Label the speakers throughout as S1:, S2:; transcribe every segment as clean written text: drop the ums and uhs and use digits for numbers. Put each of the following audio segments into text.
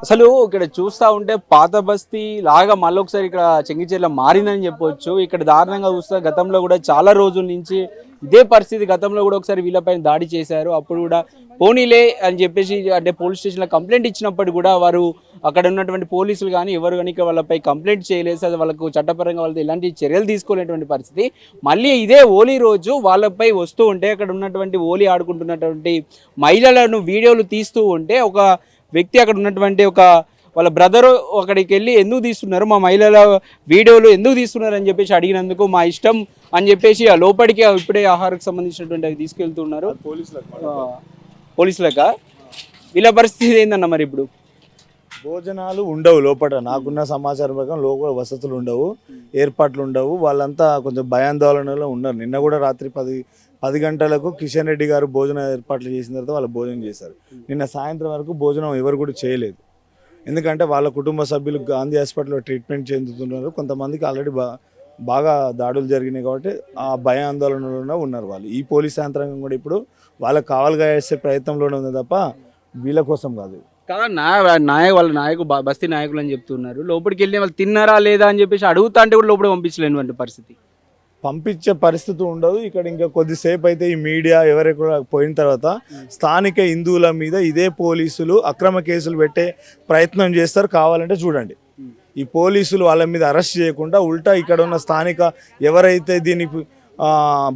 S1: అసలు ఇక్కడ చూస్తా ఉంటే పాత బస్తీ లాగా మళ్ళీ ఒకసారి ఇక్కడ చెంగిచెర్ల మారిందని చెప్పొచ్చు. ఇక్కడ దారుణంగా చూస్తే గతంలో కూడా చాలా రోజుల నుంచి ఇదే పరిస్థితి. గతంలో కూడా ఒకసారి వీళ్ళపైన దాడి చేశారు. అప్పుడు కూడా పోనీలే అని చెప్పేసి అంటే పోలీస్ స్టేషన్లో కంప్లైంట్ ఇచ్చినప్పుడు కూడా వారు అక్కడ ఉన్నటువంటి పోలీసులు కానీ ఎవరు కానీ వాళ్ళపై కంప్లైంట్ చేయలేదు. అది వాళ్ళకు చట్టపరంగా వాళ్ళతో ఎలాంటి చర్యలు తీసుకోలేటువంటి పరిస్థితి. మళ్ళీ ఇదే హోలీ రోజు వాళ్ళపై వస్తూ ఉంటే అక్కడ ఉన్నటువంటి హోలీ ఆడుకుంటున్నటువంటి మహిళలను వీడియోలు తీస్తూ ఉంటే ఒక వ్యక్తి అక్కడ ఉన్నటువంటి ఒక వాళ్ళ బ్రదరు అక్కడికి వెళ్ళి ఎందుకు తీస్తున్నారు, మా మహిళల వీడియోలు ఎందుకు తీస్తున్నారు అని చెప్పేసి అడిగినందుకు మా ఇష్టం అని చెప్పేసి ఆ లోపలికి ఇప్పుడే ఆహారకు సంబంధించినటువంటి అవి తీసుకెళ్తున్నారు పోలీసులక. వీళ్ళ పరిస్థితి ఏందన్న మరి ఇప్పుడు?
S2: భోజనాలు ఉండవు లోపల, నాకున్న సమాచారం ప్రకారం లోపల వసతులు ఉండవు, ఏర్పాట్లు ఉండవు. వాళ్ళంతా కొంచెం భయాందోళనలో ఉన్నారు. నిన్న కూడా రాత్రి 10 గంటలకు కిషన్ రెడ్డి గారు భోజన ఏర్పాట్లు చేసిన తర్వాత వాళ్ళు భోజనం చేశారు. నిన్న సాయంత్రం వరకు భోజనం ఎవరు కూడా చేయలేదు. ఎందుకంటే వాళ్ళ కుటుంబ సభ్యులు గాంధీ హాస్పిటల్లో ట్రీట్మెంట్ చెందుతున్నారు. కొంతమందికి ఆల్రెడీ బాగా దాడులు జరిగినాయి కాబట్టి ఆ భయ ఆందోళనలోనే ఉన్నారు వాళ్ళు. ఈ పోలీస్ యంత్రాంగం కూడా ఇప్పుడు వాళ్ళకి కావాలిగా వేసే ప్రయత్నంలోనే ఉంది తప్ప వీళ్ళ కోసం కాదు.
S1: వాళ్ళ నాయకులు బస్తీ నాయకులు అని చెప్తున్నారు. లోపలికి వెళ్ళి వాళ్ళు తిన్నారా లేదా అని చెప్పేసి అడుగుతా అంటే కూడా లోపలికి పంపించలేనటువంటి పరిస్థితి.
S2: పంపించే పరిస్థితి ఉండదు. ఇక్కడ ఇంకా కొద్దిసేపు అయితే ఈ మీడియా ఎవరెక్కడ పోయిన తర్వాత స్థానిక హిందువుల మీద ఇదే పోలీసులు అక్రమ కేసులు పెట్టే ప్రయత్నం చేస్తారు. కావాలంటే చూడండి, ఈ పోలీసులు వాళ్ళ మీద అరెస్ట్ చేయకుండా ఉల్టా ఇక్కడ ఉన్న స్థానిక ఎవరైతే దీనికి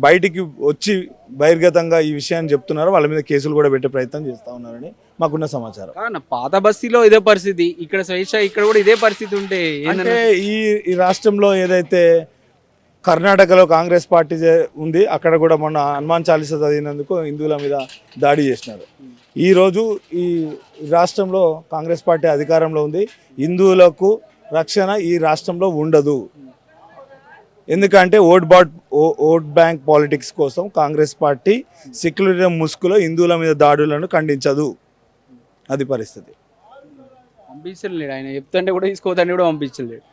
S2: బయటికి వచ్చి బహిర్గతంగా ఈ విషయాన్ని చెప్తున్నారో వాళ్ళ మీద కేసులు కూడా పెట్టే ప్రయత్నం చేస్తూ ఉన్నారని మాకున్న సమాచారం.
S1: పాత బస్తీలో ఇదే పరిస్థితి, ఇక్కడ స్వేచ్ఛ ఇక్కడ కూడా ఇదే పరిస్థితి ఉంటే
S2: అంటే ఈ రాష్ట్రంలో ఏదైతే కర్ణాటకలో కాంగ్రెస్ పార్టీ ఉంది, అక్కడ కూడా మొన్న హనుమాన్ చాలీసా చదివినందుకు హిందువుల మీద దాడి చేసినారు. ఈరోజు ఈ రాష్ట్రంలో కాంగ్రెస్ పార్టీ అధికారంలో ఉంది. హిందువులకు రక్షణ ఈ రాష్ట్రంలో ఉండదు. ఎందుకంటే ఓట్ బ్యాంక్ పాలిటిక్స్ కోసం కాంగ్రెస్ పార్టీ సెక్యులరిజం ముసుగులో హిందువుల మీద దాడులను ఖండించదు. అది పరిస్థితి.
S1: పంపించలేడు, ఆయన చెప్తుంటే కూడా తీసుకోవద్దని కూడా పంపించలేడు.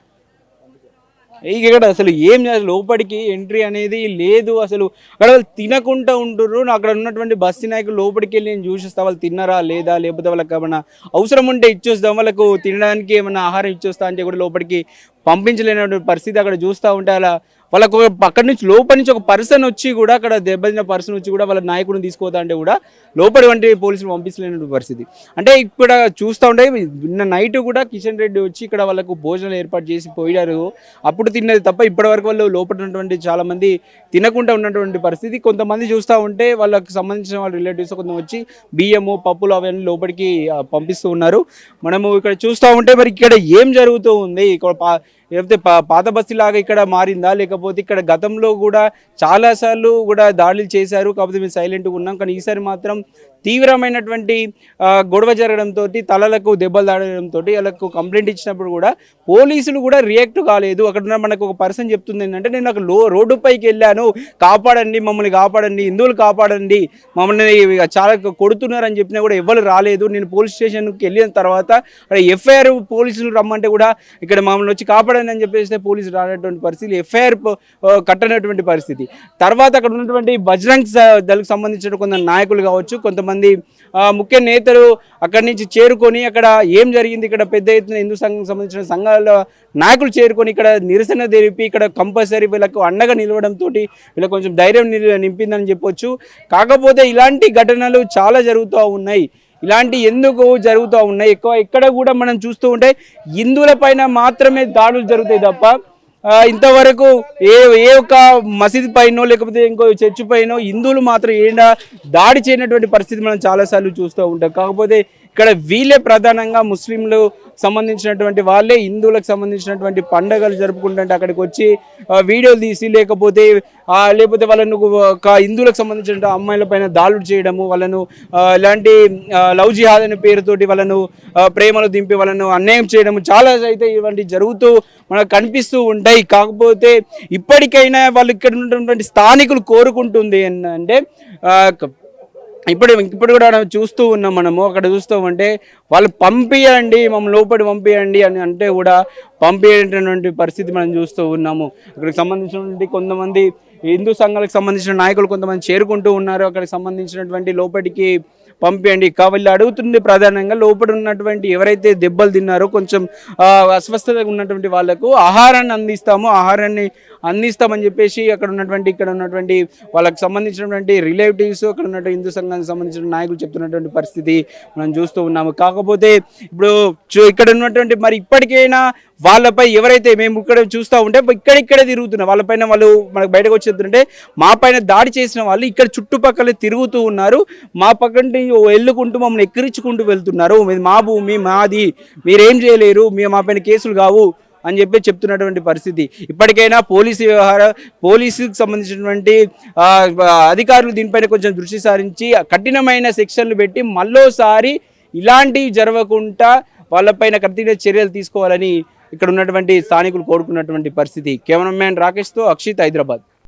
S1: ఇక్కడ అసలు ఏం లోపలికి ఎంట్రీ అనేది లేదు. అసలు అక్కడ వాళ్ళు తినకుండా ఉంటుర్రు. అక్కడ ఉన్నటువంటి బస్తీ నాయకులు లోపలికి వెళ్ళి నేను చూసిస్తా వాళ్ళు తిన్నారా లేదా, లేకపోతే వాళ్ళకి ఏమన్నా అవసరం ఉంటే ఇచ్చొస్తాం, వాళ్ళకు తినడానికి ఏమన్నా ఆహారం ఇచ్చొస్తా అంటే కూడా లోపలికి పంపించలేనటువంటి పరిస్థితి. అక్కడ చూస్తూ ఉంటే అలా వాళ్ళకు అక్కడి నుంచి లోపలి నుంచి ఒక పర్సన్ వచ్చి కూడా అక్కడ దెబ్బతిన్న పర్సన్ వచ్చి కూడా వాళ్ళ నాయకుడిని తీసుకోతా అంటే కూడా లోపలి వంటి పోలీసులు పంపించలేనటువంటి పరిస్థితి. అంటే ఇక్కడ చూస్తూ ఉంటే నిన్న నైట్ కూడా కిషన్ రెడ్డి వచ్చి ఇక్కడ వాళ్ళకు భోజనాలు ఏర్పాటు చేసి పోయారు. అప్పుడు తిన్నది తప్ప ఇప్పటి వరకు వాళ్ళు లోపల ఉన్నటువంటి చాలా మంది తినకుండా ఉన్నటువంటి పరిస్థితి. కొంతమంది చూస్తూ ఉంటే వాళ్ళకి సంబంధించిన వాళ్ళ రిలేటివ్స్ కొంత వచ్చి బియ్యము పప్పులు అవన్నీ లోపలికి పంపిస్తూ ఉన్నారు. మనము ఇక్కడ చూస్తూ ఉంటే మరి ఇక్కడ ఏం జరుగుతూ ఉంది, ఇక్కడ లేకపోతే పాత బస్తీ లాగా ఇక్కడ మారిందా, లేకపోతే ఇక్కడ గతంలో కూడా చాలాసార్లు కూడా దాడులు చేశారు కాకపోతే మేము సైలెంట్గా ఉన్నాం, కానీ ఈసారి మాత్రం తీవ్రమైనటువంటి గొడవ జరగడంతో తలలకు దెబ్బలు తాడడంతో వాళ్ళకు కంప్లైంట్ ఇచ్చినప్పుడు కూడా పోలీసులు కూడా రియాక్ట్ కాలేదు. అక్కడ మనకు ఒక పర్సన్ చెప్తుంది ఏంటంటే, నేను నాకు రోడ్డుపైకి వెళ్ళాను, కాపాడండి మమ్మల్ని కాపాడండి, హిందువులు కాపాడండి, మమ్మల్ని చాలా కొడుతున్నారని చెప్పినా కూడా ఎవరు రాలేదు. నేను పోలీస్ స్టేషన్కి వెళ్ళిన తర్వాత ఎఫ్ఐఆర్ పోలీసులు రమ్మంటే కూడా ఇక్కడ మమ్మల్ని వచ్చి కాపాడండి అని చెప్పేస్తే పోలీసులు రానటువంటి పరిస్థితి, ఎఫ్ఐఆర్ కట్టనటువంటి పరిస్థితి. తర్వాత అక్కడ ఉన్నటువంటి బజరంగ్ దళకు సంబంధించిన కొంత నాయకులు కావచ్చు, కొంతమంది ముఖ్య నేతలు అక్కడి నుంచి చేరుకొని అక్కడ ఏం జరిగింది, ఇక్కడ పెద్ద ఎత్తున హిందూ సంఘం సంబంధించిన సంఘాల నాయకులు చేరుకొని ఇక్కడ నిరసన తెలిపి ఇక్కడ కంపల్సరీ వీళ్ళకు అండగా నిలవడంతో వీళ్ళకి కొంచెం ధైర్యం నింపిందని చెప్పొచ్చు. కాకపోతే ఇలాంటి ఘటనలు చాలా జరుగుతూ ఉన్నాయి. ఇలాంటి ఎందుకు జరుగుతూ ఉన్నాయి, ఎక్కడ కూడా మనం చూస్తూ ఉంటే హిందువుల పైన మాత్రమే దాడులు జరుగుతాయి తప్ప ఇంతవరకు ఏ ఒక్క మసీద్ పైనో లేకపోతే ఇంకో చర్చి పైనో హిందువులు మాత్రం దాడి చేయనటువంటి పరిస్థితి మనం చాలాసార్లు చూస్తూ ఉంటాం. కాకపోతే ఇక్కడ వీళ్ళే ప్రధానంగా ముస్లింలు సంబంధించినటువంటి వాళ్ళే హిందువులకు సంబంధించినటువంటి పండుగలు జరుపుకుంటుంటే అక్కడికి వచ్చి వీడియోలు తీసి లేకపోతే వాళ్ళను హిందువులకు సంబంధించిన అమ్మాయిల పైన దాడులు చేయడము, వాళ్ళను ఇలాంటి లవ్ జిహాద్ అనే పేరుతోటి వాళ్ళను ప్రేమలో దింపి వాళ్ళను అన్యాయం చేయడము చాలా అయితే ఇవంటి జరుగుతూ మనకు కనిపిస్తూ ఉంటాయి. కాకపోతే ఇప్పటికైనా వాళ్ళు ఇక్కడ ఉన్నటువంటి స్థానికులు కోరుకుంటుంది ఏంటంటే ఇప్పుడు కూడా చూస్తూ ఉన్నాం మనము, అక్కడ చూస్తామంటే వాళ్ళు పంపియండి మమ్మల్ని లోపలి పంపియండి అని అంటే కూడా పంపించేటటువంటి పరిస్థితి మనం చూస్తూ ఉన్నాము. అక్కడికి సంబంధించినటువంటి కొంతమంది హిందూ సంఘాలకు సంబంధించిన నాయకులు కొంతమంది చేరుకుంటూ ఉన్నారు. అక్కడికి సంబంధించినటువంటి లోపలికి పంపించండి. వీళ్ళు అడుగుతుంది ప్రధానంగా లోపల ఉన్నటువంటి ఎవరైతే దెబ్బలు తిన్నారో కొంచెం అస్వస్థతగా ఉన్నటువంటి వాళ్ళకు ఆహారాన్ని అందిస్తామని చెప్పేసి ఇక్కడ ఉన్నటువంటి వాళ్ళకి సంబంధించినటువంటి రిలేటివ్స్ అక్కడ ఉన్నటువంటి హిందూ సంఘానికి సంబంధించిన నాయకులు చెప్తున్నటువంటి పరిస్థితి మనం చూస్తూ ఉన్నాము. కాకపోతే ఇప్పుడు ఇక్కడ ఉన్నటువంటి మరి ఇప్పటికైనా వాళ్ళపై ఎవరైతే మేము ఇక్కడ చూస్తూ ఉంటే ఇక్కడిక్కడే తిరుగుతున్నారు వాళ్ళపైన వాళ్ళు మనకు బయటకు వచ్చి చెప్తుంటే మా పైన దాడి చేసిన వాళ్ళు ఇక్కడ చుట్టుపక్కల తిరుగుతూ ఉన్నారు, మా పక్కన వెళ్ళుకుంటూ మమ్మల్ని ఎక్కిరించుకుంటూ వెళ్తున్నారు, మా భూమి మాది, మీరేం చేయలేరు, మా పైన కేసులు కావు అని చెప్పి చెప్తున్నటువంటి పరిస్థితి. ఇప్పటికైనా పోలీసుకి సంబంధించినటువంటి అధికారులు దీనిపైన కొంచెం దృష్టి సారించి కఠినమైన సెక్షన్లు పెట్టి మళ్ళోసారి ఇలాంటివి జరగకుండా వాళ్ళపైన కఠిన చర్యలు తీసుకోవాలని ఇక్కడ ఉన్నటువంటి స్థానికులు కోరుకున్నటువంటి పరిస్థితి. కెమెరామ్యాన్ రాకేష్తో అక్షిత్, హైదరాబాద్.